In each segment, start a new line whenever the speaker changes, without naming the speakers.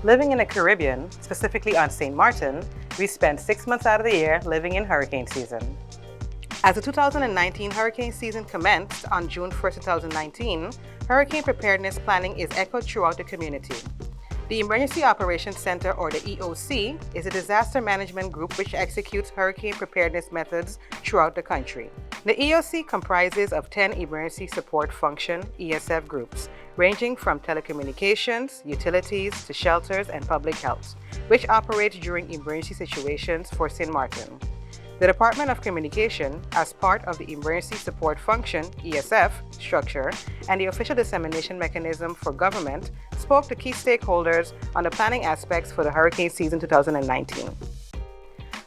Living in the Caribbean, specifically on St. Martin, we spend 6 months out of the year living in hurricane season. As the 2019 hurricane season commenced on June 1, 2019, hurricane preparedness planning is echoed throughout the community. The Emergency Operations Center, or the EOC, is a disaster management group which executes hurricane preparedness methods throughout the country. The EOC comprises of 10 Emergency Support Function (ESF) groups, ranging from telecommunications, utilities, to shelters and public health, which operates during emergency situations for Sint Maarten. The Department of Communication, as part of the Emergency Support Function (ESF) structure and the official dissemination mechanism for government, spoke to key stakeholders on the planning aspects for the hurricane season 2019.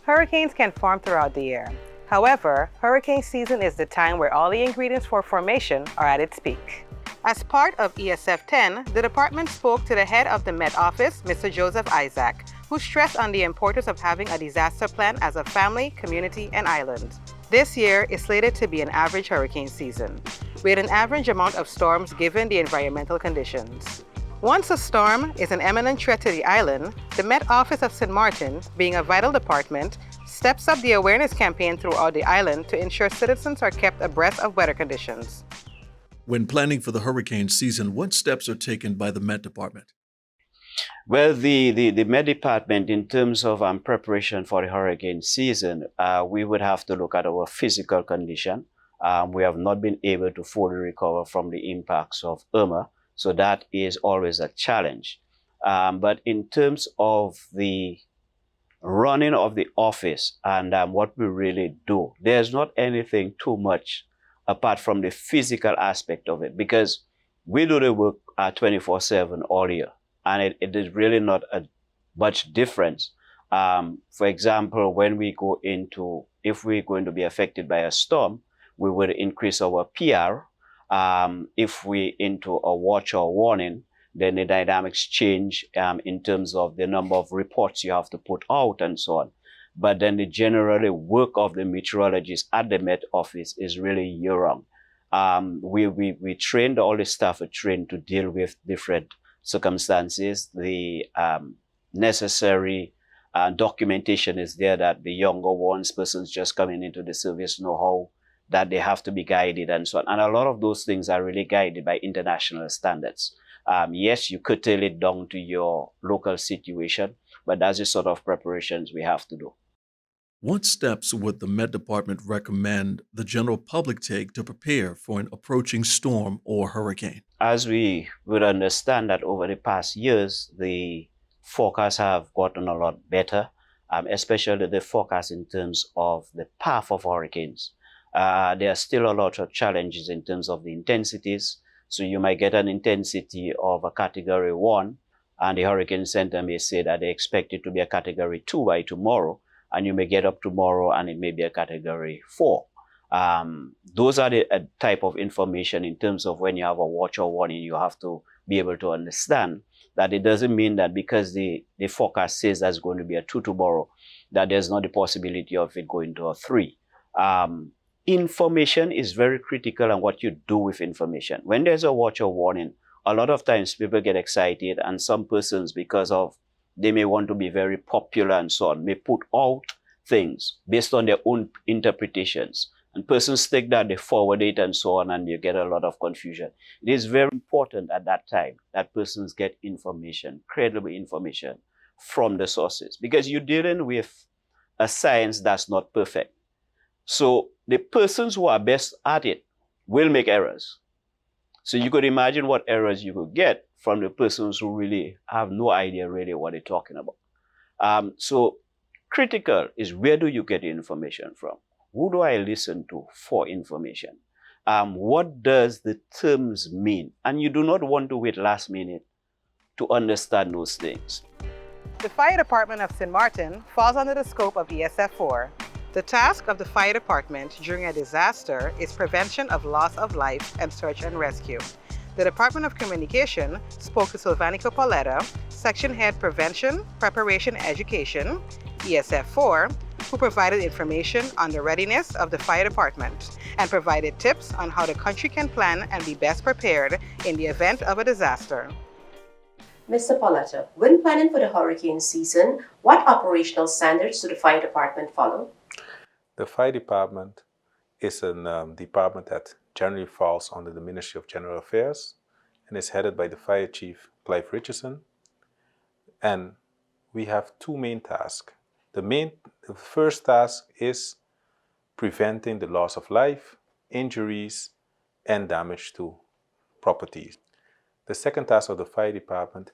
Hurricanes can form throughout the year. However, hurricane season is the time where all the ingredients for formation are at its peak. As part of ESF 10, the department spoke to the head of the Met Office, Mr. Joseph Isaac, who stressed on the importance of having a disaster plan as a family, community, and island. This year is slated to be an average hurricane season, with an average amount of storms given the environmental conditions. Once a storm is an imminent threat to the island, the Met Office of St. Martin, being a vital department, steps up the awareness campaign throughout the island to ensure citizens are kept abreast of weather conditions.
When planning for the hurricane season, what steps are taken by the Met Department?
Well, the Met Department, in terms of preparation for the hurricane season, we would have to look at our physical condition. We have not been able to fully recover from the impacts of Irma, so that is always a challenge. But in terms of the running of the office and what we really do, there's not anything too much apart from the physical aspect of it, because we do the work 24/7 all year, and it is really not a much difference. For example, when we go into, if we're going to be affected by a storm, we would increase our PR. If we into a watch or warning, then the dynamics change in terms of the number of reports you have to put out and so on. But then the general work of the meteorologists at the Met Office is really year-round. We trained, all the staff are trained to deal with different circumstances. The necessary documentation is there that the younger ones, persons just coming into the service, know how that they have to be guided and so on. And a lot of those things are really guided by international standards. Yes, you could tailor it down to your local situation, but that's the sort of preparations we have to do.
What steps would the Met Department recommend the general public take to prepare for an approaching storm or hurricane?
As we would understand that over the past years, the forecasts have gotten a lot better, especially the forecast in terms of the path of hurricanes. There are still a lot of challenges in terms of the intensities. So you might get an intensity of a category 1, and the Hurricane Center may say that they expect it to be a category 2 by tomorrow, and you may get up tomorrow and it may be a category 4. Those are the type of information in terms of when you have a watch or warning, you have to be able to understand that it doesn't mean that because the forecast says that's going to be a 2 tomorrow, that there's not the possibility of it going to a 3. Information is very critical and what you do with information. When there's a watch or warning, a lot of times people get excited, and some persons, because of they may want to be very popular and so on, may put out things based on their own interpretations. And persons take that, they forward it and so on, and you get a lot of confusion. It is very important at that time that persons get information, credible information from the sources, because you're dealing with a science that's not perfect. So the persons who are best at it will make errors. So you could imagine what errors you could get from the persons who really have no idea really what they're talking about. So critical is, where do you get the information from? Who do I listen to for information? What does the terms mean? And you do not want to wait last minute to understand those things.
The Fire Department of St. Martin falls under the scope of ESF 4. The task of the fire department during a disaster is prevention of loss of life and search and rescue. The Department of Communication spoke to Sylvanico Pauletta, Section Head Prevention, Preparation and Education, ESF 4, who provided information on the readiness of the fire department and provided tips on how the country can plan and be best prepared in the event of a disaster.
Mr. Pauletta, when planning for the hurricane season, what operational standards do the fire department follow?
The fire department is a department that generally falls under the Ministry of General Affairs and is headed by the Fire Chief, Clive Richardson. And we have two main tasks. The first task is preventing the loss of life, injuries, and damage to properties. The second task of the fire department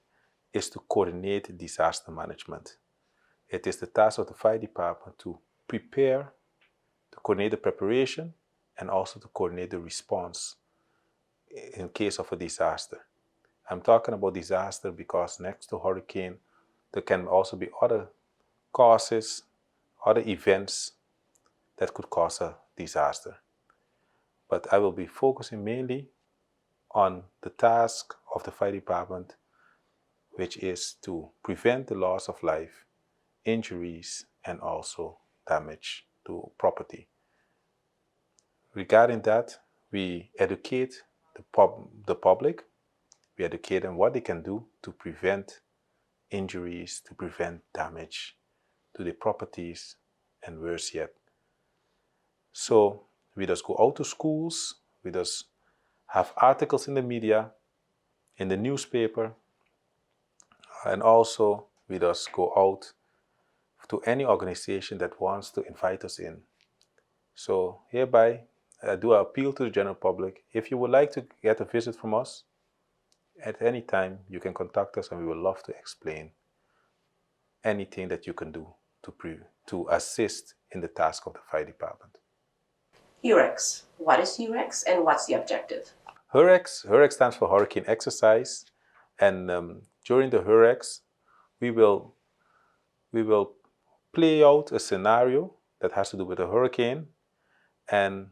is to coordinate disaster management. It is the task of the fire department to prepare, to coordinate the preparation, and also to coordinate the response in case of a disaster. I'm talking about disaster because next to hurricane, there can also be other causes, other events that could cause a disaster. But I will be focusing mainly on the task of the fire department, which is to prevent the loss of life, injuries, and also damage to property. Regarding that, we educate the public. We educate them what they can do to prevent injuries, to prevent damage to the properties, and worse yet. So we just go out to schools, we just have articles in the media, in the newspaper, and also we just go out to any organization that wants to invite us in. So hereby, I do appeal to the general public. If you would like to get a visit from us, at any time you can contact us and we would love to explain anything that you can do to assist in the task of the fire department.
HUREX. What is HUREX and what's the objective?
HUREX stands for Hurricane Exercise, and during the HUREX, we will play out a scenario that has to do with a hurricane, and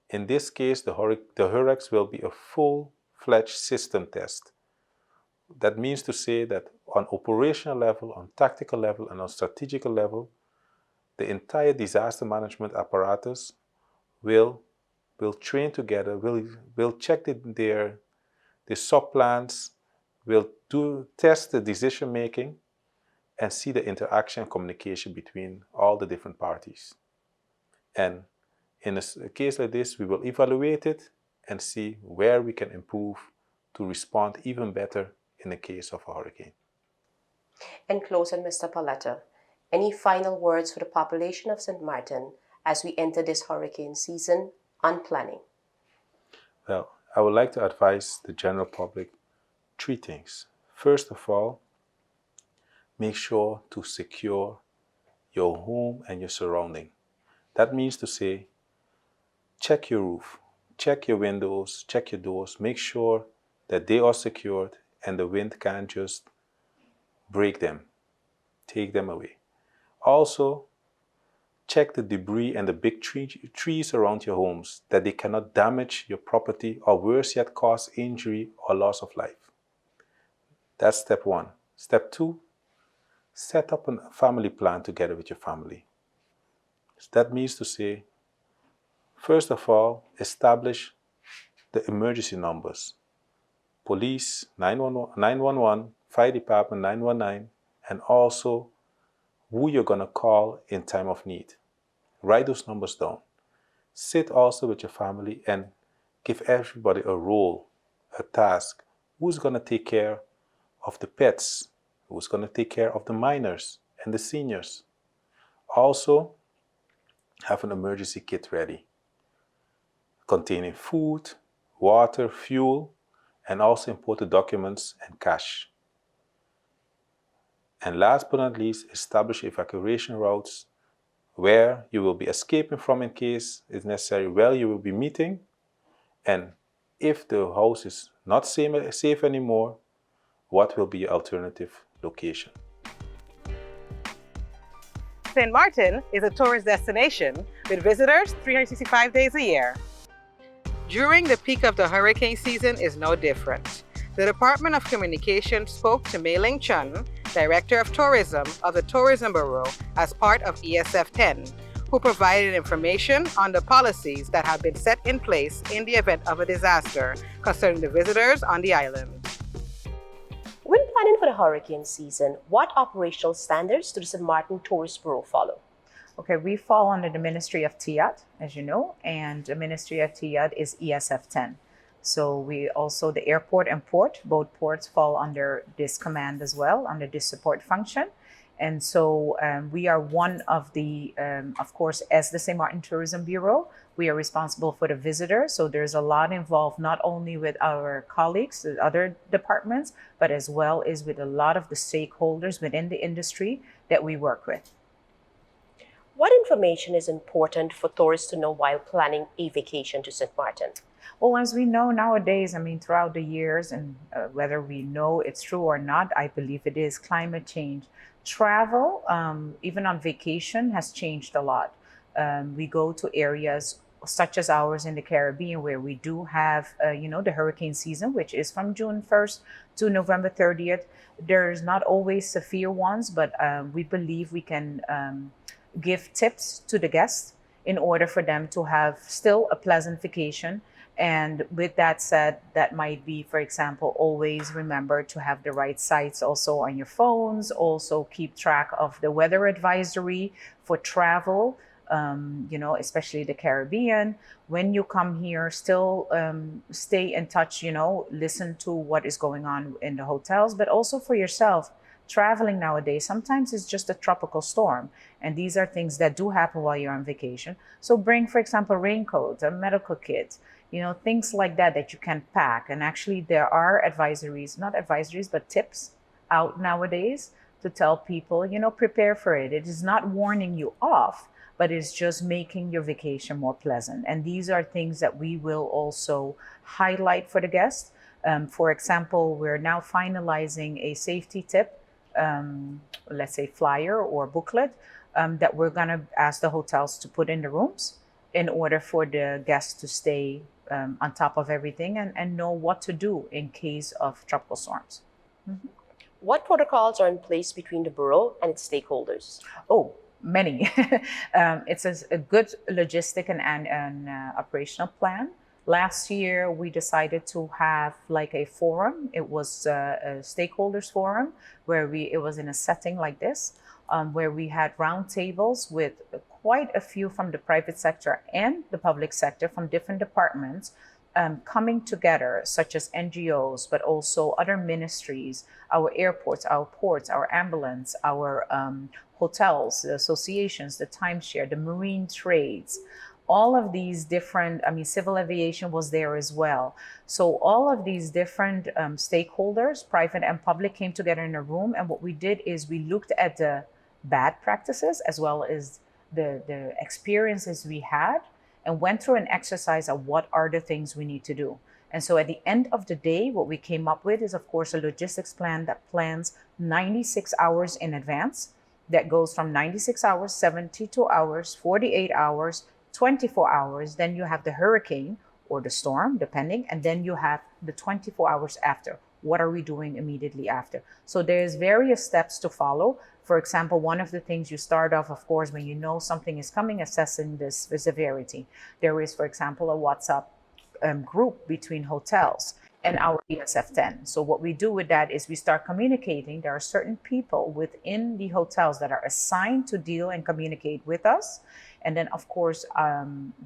in this case, the HUREX will be a full-fledged system test. That means to say that on operational level, on tactical level, and on strategical level, the entire disaster management apparatus will train together, will check the sub-plans, will test the decision making, and see the interaction and communication between all the different parties. And in a case like this, we will evaluate it and see where we can improve to respond even better in the case of a hurricane.
And closing, Mr. Pauletta, any final words for the population of St. Maarten as we enter this hurricane season on planning?
Well, I would like to advise the general public three things. First of all, make sure to secure your home and your surrounding. That means to say, check your roof, check your windows, check your doors, make sure that they are secured and the wind can't just break them, take them away. Also, check the debris and the big trees around your homes, that they cannot damage your property or worse yet cause injury or loss of life. That's step one. Step two, set up a family plan together with your family. That means to say, first of all, establish the emergency numbers. Police 911, fire department 919, and also who you're going to call in time of need. Write those numbers down. Sit also with your family and give everybody a role, a task. Who's going to take care of the pets? Who's going to take care of the minors and the seniors? Also, have an emergency kit ready, containing food, water, fuel, and also important documents and cash. And last but not least, establish evacuation routes where you will be escaping from in case it's necessary, where you will be meeting, and if the house is not safe anymore, what will be your alternative location.
St. Maarten is a tourist destination with visitors 365 days a year. During the peak of the hurricane season is no different. The Department of Communication spoke to Mei Ling Chun, Director of Tourism of the Tourism Bureau as part of ESF 10, who provided information on the policies that have been set in place in the event of a disaster concerning the visitors on the island.
When planning for the hurricane season, what operational standards do the St. Maarten Tourist Bureau follow?
Okay, we fall under the Ministry of TIAD, as you know, and the Ministry of TIAD is ESF 10. So we also, the airport and port, both ports fall under this command as well, under this support function. And so we are one of the, of course, as the St. Maarten Tourism Bureau, we are responsible for the visitors. So there's a lot involved, not only with our colleagues, the other departments, but as well as with a lot of the stakeholders within the industry that we work with.
What information is important for tourists to know while planning a vacation to St. Maarten?
Well, as we know nowadays, I mean, throughout the years, and whether we know it's true or not, I believe it is climate change. Travel, even on vacation, has changed a lot. We go to areas such as ours in the Caribbean, where we do have, the hurricane season, which is from June 1st to November 30th. There's not always severe ones, but we believe we can give tips to the guests in order for them to have still a pleasant vacation. And with that said, that might be, for example, always remember to have the right sites also on your phones. Also keep track of the weather advisory for travel, especially the Caribbean. When you come here, still stay in touch, listen to what is going on in the hotels, but also for yourself. Traveling nowadays, sometimes it's just a tropical storm. And these are things that do happen while you're on vacation. So bring, for example, raincoats, a medical kit, things like that you can pack. And actually there are advisories, not advisories, but tips out nowadays to tell people, prepare for it. It is not warning you off, but it's just making your vacation more pleasant. And these are things that we will also highlight for the guests. For example, we're now finalizing a safety tip, let's say flyer or booklet, that we're going to ask the hotels to put in the rooms in order for the guests to stay on top of everything and know what to do in case of tropical storms. Mm-hmm.
What protocols are in place between the Bureau and its stakeholders?
Oh, many. It's a good logistic and operational plan. Last year, we decided to have like a forum. It was a stakeholders forum where it was in a setting like this, where we had roundtables with quite a few from the private sector and the public sector from different departments coming together, such as NGOs, but also other ministries, our airports, our ports, our ambulance, our hotels, the associations, the timeshare, the marine trades. All of these different, civil aviation was there as well. So all of these different stakeholders, private and public, came together in a room. And what we did is we looked at the bad practices as well as the experiences we had and went through an exercise of what are the things we need to do. And so at the end of the day, what we came up with is, of course, a logistics plan that plans 96 hours in advance. That goes from 96 hours, 72 hours, 48 hours, 24 hours, then you have the hurricane or the storm, depending, and then you have the 24 hours after. What are we doing immediately after? So there's various steps to follow. For example, one of the things you start off, of course, when you know something is coming, assessing the severity. There is, for example, a WhatsApp group between hotels and our ESF 10. So what we do with that is we start communicating. There are certain people within the hotels that are assigned to deal and communicate with us. And then, of course,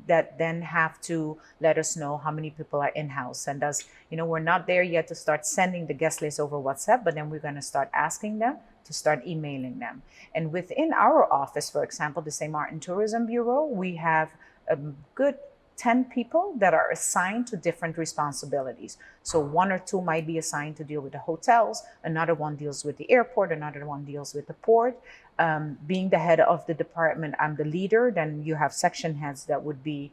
that then have to let us know how many people are in-house. And we're not there yet to start sending the guest list over WhatsApp, but then we're going to start asking them to start emailing them. And within our office, for example, the St. Maarten Tourism Bureau, we have a good 10 people that are assigned to different responsibilities. So 1 or 2 might be assigned to deal with the hotels, another one deals with the airport, another one deals with the port. Being the head of the department, I'm the leader, then you have section heads that would be,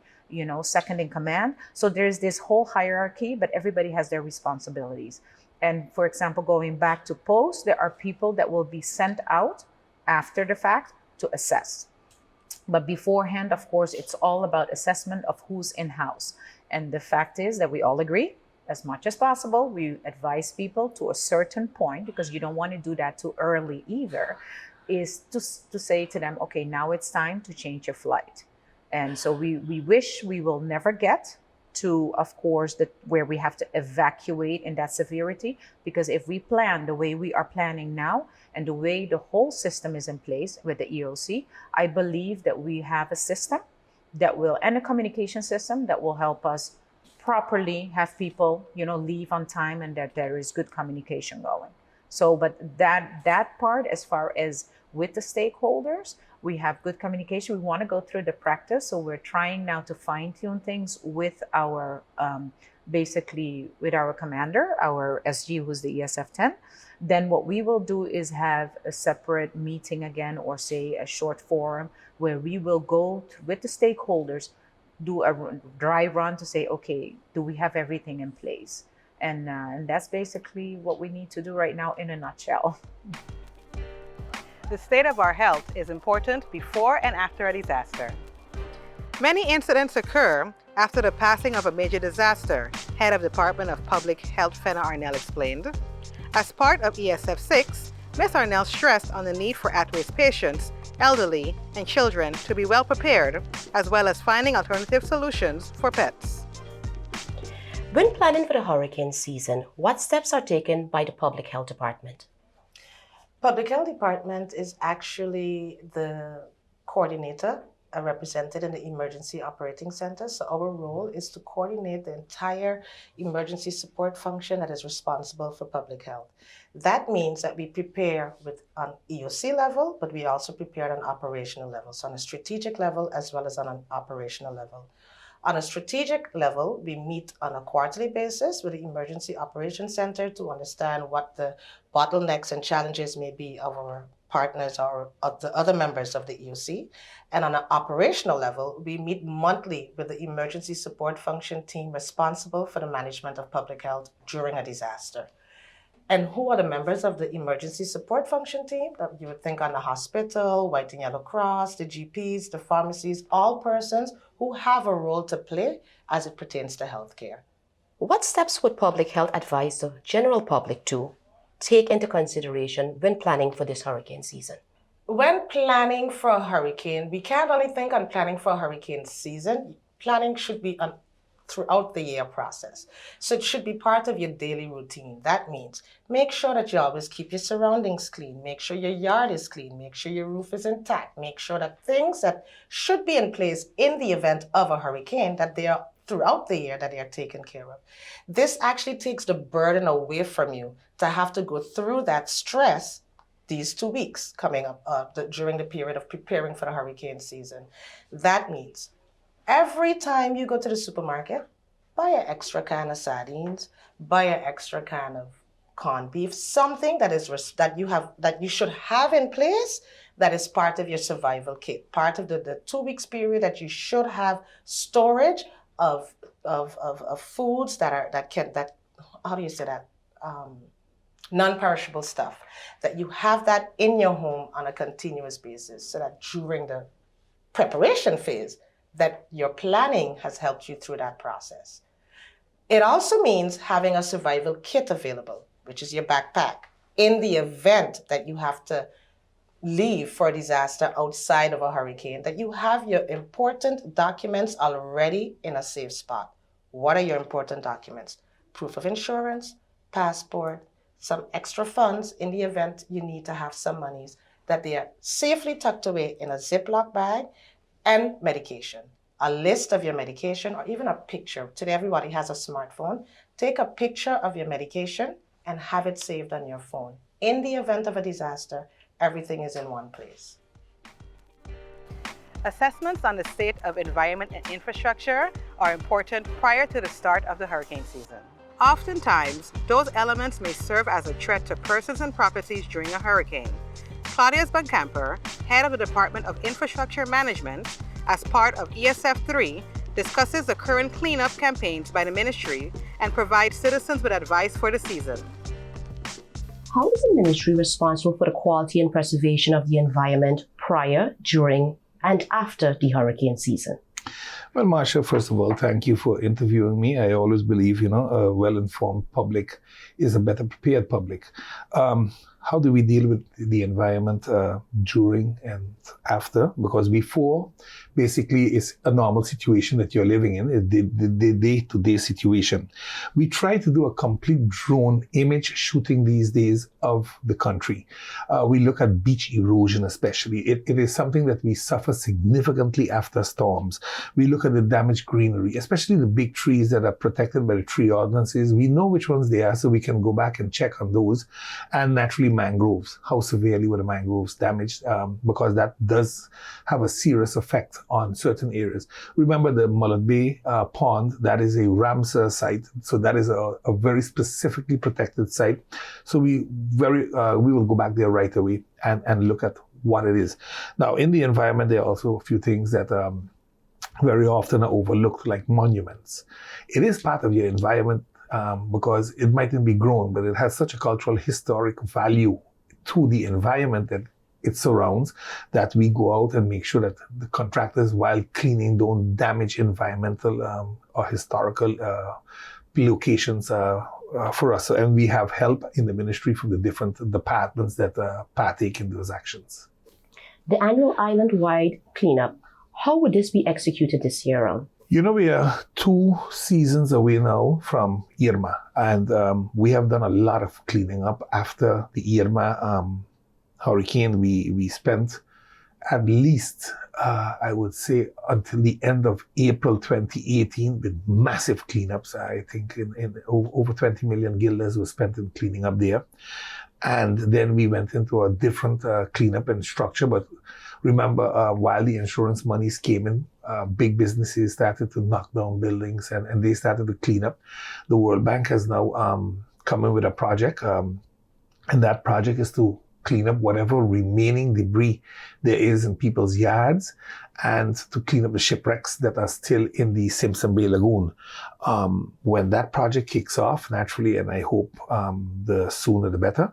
second in command. So there's this whole hierarchy, but everybody has their responsibilities. And for example, going back to post, there are people that will be sent out after the fact to assess. But beforehand, of course, it's all about assessment of who's in-house. And the fact is that we all agree, as much as possible, we advise people to a certain point, because you don't want to do that too early either, is to say to them, okay, now it's time to change your flight. And so we wish we will never get to, of course, where we have to evacuate in that severity. Because if we plan the way we are planning now and the way the whole system is in place with the EOC, I believe that we have a system that will, and a communication system that will help us properly have people, leave on time, and that there is good communication going. So, but that part, as far as with the stakeholders, we have good communication. We want to go through the practice. So we're trying now to fine tune things with our, basically with our commander, our SG, who's the ESF 10. Then what we will do is have a separate meeting again, or say a short forum where we will go with the stakeholders, do a dry run to say, okay, do we have everything in place? And that's basically what we need to do right now in a nutshell.
The state of our health is important before and after a disaster. Many incidents occur after the passing of a major disaster, Head of Department of Public Health Fenna Arnell explained. As part of ESF 6, Ms. Arnell stressed on the need for at-risk patients, elderly, and children to be well prepared, as well as finding alternative solutions for pets.
When planning for the hurricane season, what steps are taken by the Public Health Department?
Public Health Department is actually the coordinator represented in the Emergency Operating Center. So our role is to coordinate the entire emergency support function that is responsible for public health. That means that we prepare on EOC level, but we also prepare on an operational level. So on a strategic level as well as on an operational level. On a strategic level, we meet on a quarterly basis with the Emergency Operations Center to understand what the bottlenecks and challenges may be of our partners or of the other members of the EOC. And on an operational level, we meet monthly with the emergency support function team responsible for the management of public health during a disaster. And who are the members of the emergency support function team? You would think on the hospital, White and Yellow Cross, the GPs, the pharmacies, all persons who have a role to play as it pertains to healthcare.
What steps would public health advise the general public to take into consideration when planning for this hurricane season?
When planning for a hurricane, we can't only think on planning for a hurricane season. Planning should be on throughout the year process. So it should be part of your daily routine. That means make sure that you always keep your surroundings clean, make sure your yard is clean, make sure your roof is intact, make sure that things that should be in place in the event of a hurricane, that they are throughout the year, that they are taken care of. This actually takes the burden away from you to have to go through that stress these 2 weeks coming up during the period of preparing for the hurricane season. That means every time you go to the supermarket, buy an extra can of sardines, buy an extra can of corned beef, something that you should have in place that is part of your survival kit, part of the 2 weeks period that you should have storage of foods that non-perishable stuff, that you have that in your home on a continuous basis, so that during the preparation phase, that your planning has helped you through that process. It also means having a survival kit available, which is your backpack, in the event that you have to leave for a disaster outside of a hurricane, that you have your important documents already in a safe spot. What are your important documents? Proof of insurance, passport, some extra funds in the event you need to have some monies, that they are safely tucked away in a Ziploc bag, and medication. A list of your medication, or even a picture. Today everybody has a smartphone. Take a picture of your medication and have it saved on your phone. In the event of a disaster, everything is in one place.
Assessments on the state of environment and infrastructure are important prior to the start of the hurricane season. Oftentimes, those elements may serve as a threat to persons and properties during a hurricane. Claudius Buncamper, head of the Department of Infrastructure Management, as part of ESF 3, discusses the current cleanup campaigns by the ministry and provides citizens with advice for the season.
How is the ministry responsible for the quality and preservation of the environment prior, during, and after the hurricane season?
Well, Marsha, first of all, thank you for interviewing me. I always believe, a well-informed public is a better prepared public. how do we deal with the environment during and after? Because before, basically, it's a normal situation that you're living in, the day-to-day situation. We try to do a complete drone image shooting these days of the country. We look at beach erosion especially. It is something that we suffer significantly after storms. We look at the damaged greenery, especially the big trees that are protected by the tree ordinances. We know which ones they are, so we can go back and check on those. And naturally, mangroves. How severely were the mangroves damaged? Because that does have a serious effect on certain areas. Remember the Mullet Bay Pond, that is a Ramsar site. So that is a very specifically protected site. So we will go back there right away and look at what it is. Now, in the environment, there are also a few things that very often are overlooked, like monuments. It is part of your environment because it mightn't be grown, but it has such a cultural, historic value to the environment that it surrounds, that we go out and make sure that the contractors, while cleaning, don't damage environmental or historical locations for us. And we have help in the ministry from the different departments that partake in those actions.
The annual island-wide cleanup, how would this be executed this year?
You know, we are 2 seasons away now from Irma, and we have done a lot of cleaning up after the Irma hurricane. We spent at least, I would say, until the end of April 2018 with massive cleanups. I think in over 20 million guilders was spent in cleaning up there. And then we went into a different cleanup and structure. But remember, while the insurance monies came in, big businesses started to knock down buildings and they started to clean up. The World Bank has now come in with a project, and that project is to clean up whatever remaining debris there is in people's yards and to clean up the shipwrecks that are still in the Simpson Bay Lagoon. When that project kicks off, naturally, and I hope the sooner the better,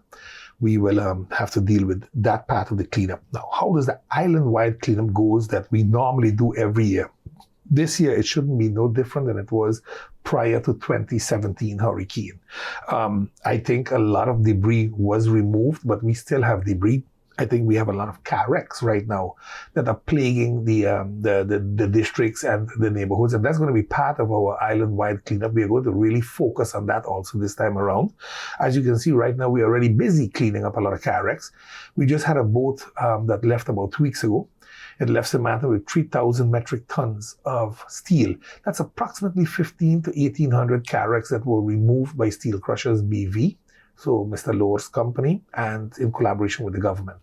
we will have to deal with that part of the cleanup. Now, how does the island-wide cleanup goes that we normally do every year? This year, it shouldn't be no different than it was prior to 2017 hurricane. I think a lot of debris was removed, but we still have debris. I think we have a lot of car wrecks right now that are plaguing the districts and the neighborhoods, and that's going to be part of our island-wide cleanup. We are going to really focus on that also this time around. As you can see right now, we're already busy cleaning up a lot of car wrecks. We just had a boat that left about 2 weeks ago. It left St. Maarten with 3,000 metric tons of steel. That's approximately 1,500 to 1,800 car wrecks that were removed by Steel Crushers BV, so Mr. Lohr's company, and in collaboration with the government.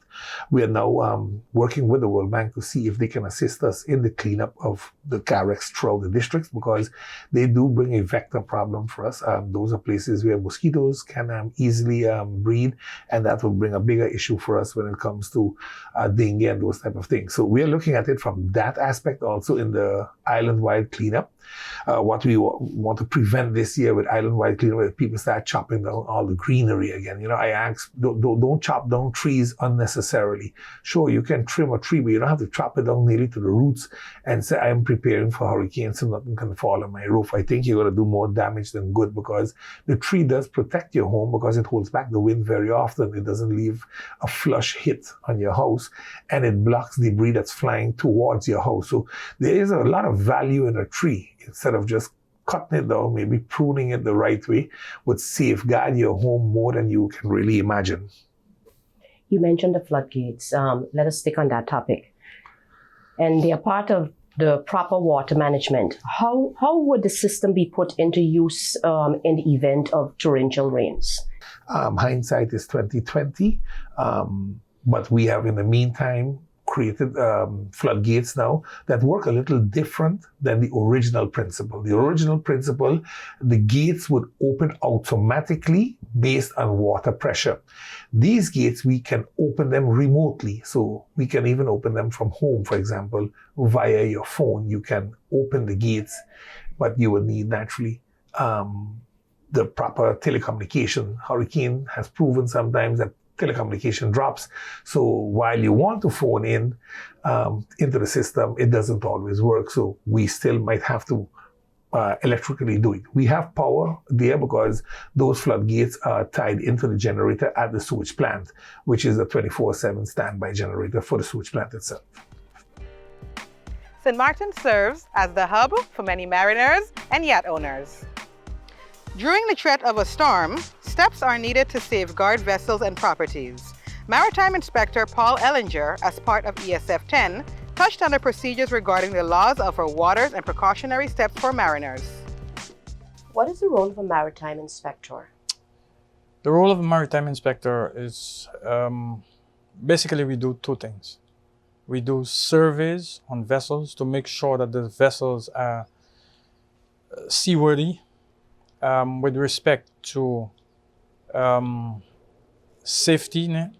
We are now working with the World Bank to see if they can assist us in the cleanup of the car wrecks throughout the districts, because they do bring a vector problem for us. Those are places where mosquitoes can easily breed, and that will bring a bigger issue for us when it comes to dengue and those type of things. So we are looking at it from that aspect also in the island-wide cleanup. What we want to prevent this year with island-wide cleanup is people start chopping down all the greenery again. You know, I ask, don't chop down trees unnecessarily. Sure, you can trim a tree, but you don't have to chop it down nearly to the roots and say, I'm preparing for hurricanes so nothing can fall on my roof. I think you're going to do more damage than good, because the tree does protect your home because it holds back the wind very often. It doesn't leave a flush hit on your house, and it blocks debris that's flying towards your house. So there is a lot of value in a tree. Instead of just cutting it down, maybe pruning it the right way would safeguard your home more than you can really imagine.
You mentioned the floodgates. Let us stick on that topic. And they are part of the proper water management. How would the system be put into use in the event of torrential rains?
Hindsight is 2020, but we have in the meantime created floodgates now that work a little different than the original principle. The original principle, the gates would open automatically based on water pressure. These gates, we can open them remotely. So we can even open them from home, for example, via your phone. You can open the gates, but you will need naturally the proper telecommunication. Hurricane has proven sometimes that telecommunication drops. So while you want to phone in into the system, it doesn't always work. So we still might have to electrically do it. We have power there because those floodgates are tied into the generator at the sewage plant, which is a 24/7 standby generator for the sewage plant itself.
St. Maarten serves as the hub for many mariners and yacht owners. During the threat of a storm, steps are needed to safeguard vessels and properties. Maritime Inspector Paul Ellinger, as part of ESF 10, touched on the procedures regarding the laws of our waters and precautionary steps for mariners.
What is the role of a maritime inspector?
The role of a maritime inspector is basically we do two things. We do surveys on vessels to make sure that the vessels are seaworthy with respect to safety.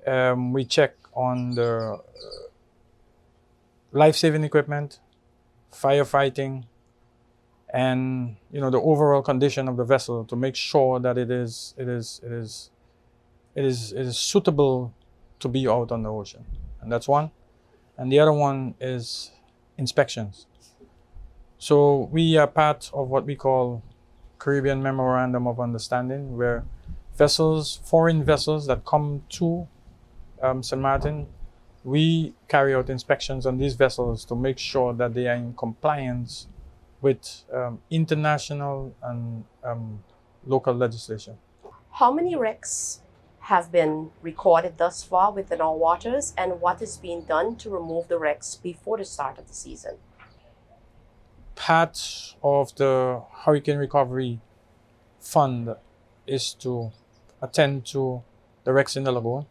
We check on the life-saving equipment, firefighting, and the overall condition of the vessel to make sure that it is suitable to be out on the ocean. And that's one. And the other one is inspections. So we are part of what we call Caribbean Memorandum of Understanding, where foreign vessels that come to St. Maarten, we carry out inspections on these vessels to make sure that they are in compliance with international and local legislation.
How many wrecks have been recorded thus far within our waters, and what is being done to remove the wrecks before the start of the season?
Part of the Hurricane Recovery Fund is to attend to the wrecks in the lagoon.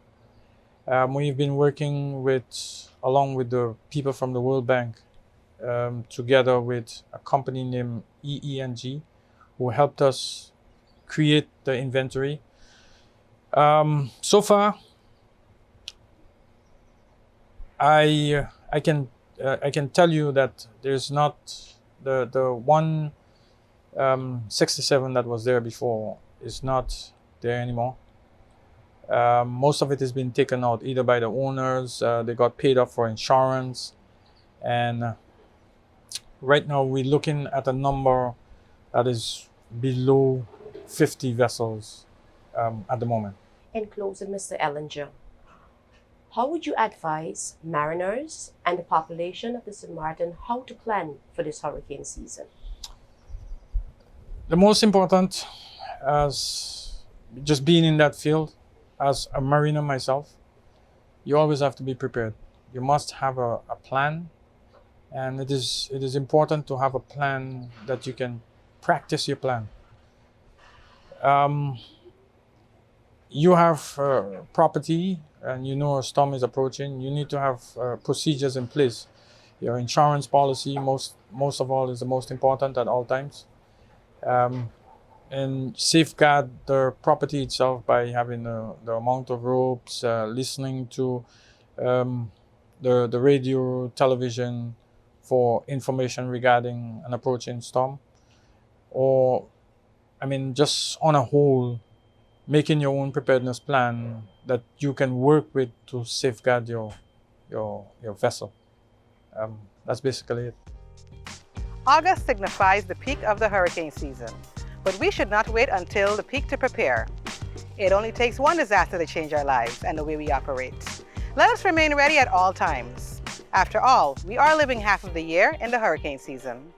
We've been working along with the people from the World Bank, together with a company named EENG, who helped us create the inventory. So far, I can tell you that there's not the 167 that was there before is not there anymore. Most of it has been taken out either by the owners, they got paid off for insurance, and right now we're looking at a number that is below 50 vessels at the moment.
In closing, Mr. Ellinger, how would you advise mariners and the population of the St. Maarten how to plan for this hurricane season?
The most important, as just being in that field, as a mariner myself, you always have to be prepared. You must have a plan, and it is important to have a plan that you can practice your plan. You have property and a storm is approaching. You need to have procedures in place. Your insurance policy, most of all, is the most important at all times. And safeguard the property itself by having the amount of ropes, listening to the radio, television for information regarding an approaching storm. Or, just on a whole, making your own preparedness plan that you can work with to safeguard your vessel. That's basically it.
August signifies the peak of the hurricane season, but we should not wait until the peak to prepare. It only takes one disaster to change our lives and the way we operate. Let us remain ready at all times. After all, we are living half of the year in the hurricane season.